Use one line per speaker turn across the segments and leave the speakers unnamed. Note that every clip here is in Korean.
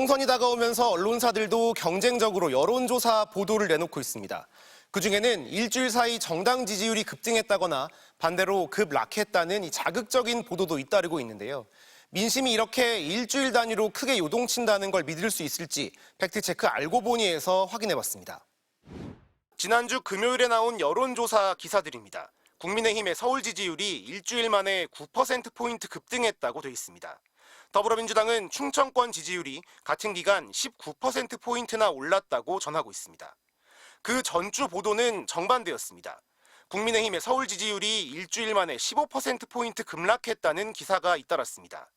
총선이 다가오면서 언론사들도 경쟁적으로 여론조사 보도를 내놓고 있습니다. 그중에는 일주일 사이 정당 지지율이 급등했다거나 반대로 급락했다는 이 자극적인 보도도 잇따르고 있는데요. 민심이 이렇게 일주일 단위로 크게 요동친다는 걸 믿을 수 있을지 팩트체크 알고 보니에서 확인해봤습니다. 지난주 금요일에 나온 여론조사 기사들입니다. 국민의힘의 서울 지지율이 일주일 만에 9%포인트 급등했다고 돼 있습니다. 더불어민주당은 충청권 지지율이 같은 기간 19%포인트나 올랐다고 전하고 있습니다. 그 전주 보도는 정반대였습니다. 국민의힘의 서울 지지율이 일주일 만에 15%포인트 급락했다는 기사가 잇따랐습니다.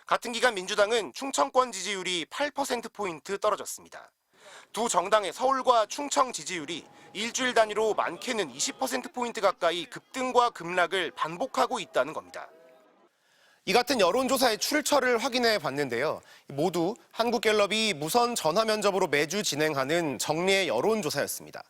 같은 기간 민주당은 충청권 지지율이 8%포인트 떨어졌습니다. 두 정당의 서울과 충청 지지율이 일주일 단위로 많게는 20%포인트 가까이 급등과 급락을 반복하고 있다는 겁니다. 이 같은 여론조사의 출처를 확인해 봤는데요. 모두 한국갤럽이 무선 전화 면접으로 매주 진행하는 정례 여론조사였습니다.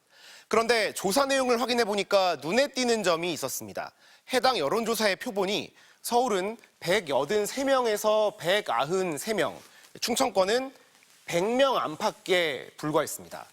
그런데 조사 내용을 확인해 보니까 눈에 띄는 점이 있었습니다. 해당 여론조사의 표본이 서울은 183명에서 193명, 충청권은 100명 안팎에 불과했습니다.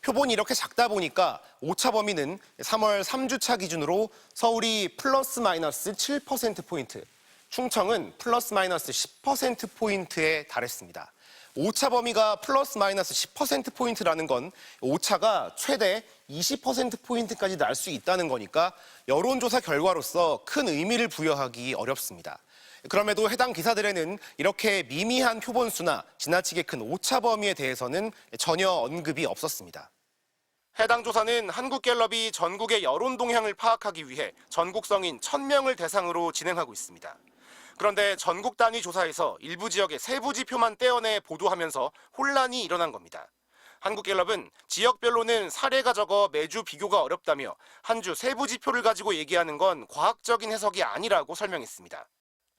표본이 이렇게 작다 보니까 오차 범위는 3월 3주차 기준으로 서울이 플러스 마이너스 7%포인트, 충청은 플러스 마이너스 10%포인트에 달했습니다. 오차 범위가 플러스 마이너스 10%포인트라는 건 오차가 최대 20%포인트까지 날 수 있다는 거니까 여론조사 결과로서 큰 의미를 부여하기 어렵습니다. 그럼에도 해당 기사들에는 이렇게 미미한 표본수나 지나치게 큰 오차 범위에 대해서는 전혀 언급이 없었습니다. 해당 조사는 한국갤럽이 전국의 여론 동향을 파악하기 위해 전국 성인 1000명을 대상으로 진행하고 있습니다. 그런데 전국 단위 조사에서 일부 지역의 세부 지표만 떼어내 보도하면서 혼란이 일어난 겁니다. 한국갤럽은 지역별로는 사례가 적어 매주 비교가 어렵다며 한 주 세부 지표를 가지고 얘기하는 건 과학적인 해석이 아니라고 설명했습니다.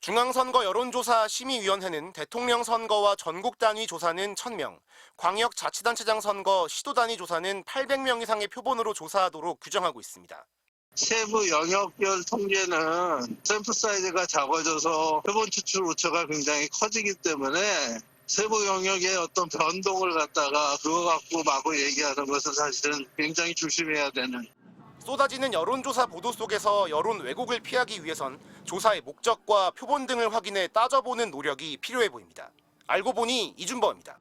중앙선거 여론조사 심의위원회는 대통령 선거와 전국 단위 조사는 1000명, 광역자치단체장 선거 시도 단위 조사는 800명 이상의 표본으로 조사하도록 규정하고 있습니다.
세부 영역별 통계는 샘플 사이즈가 작아져서 표본 추출 오차가 굉장히 커지기 때문에 세부 영역의 어떤 변동을 갖다가 그거 갖고 마구 얘기하는 것은 사실은 굉장히 조심해야 되는.
쏟아지는 여론조사 보도 속에서 여론 왜곡을 피하기 위해선 조사의 목적과 표본 등을 확인해 따져보는 노력이 필요해 보입니다. 알고 보니 이준범입니다.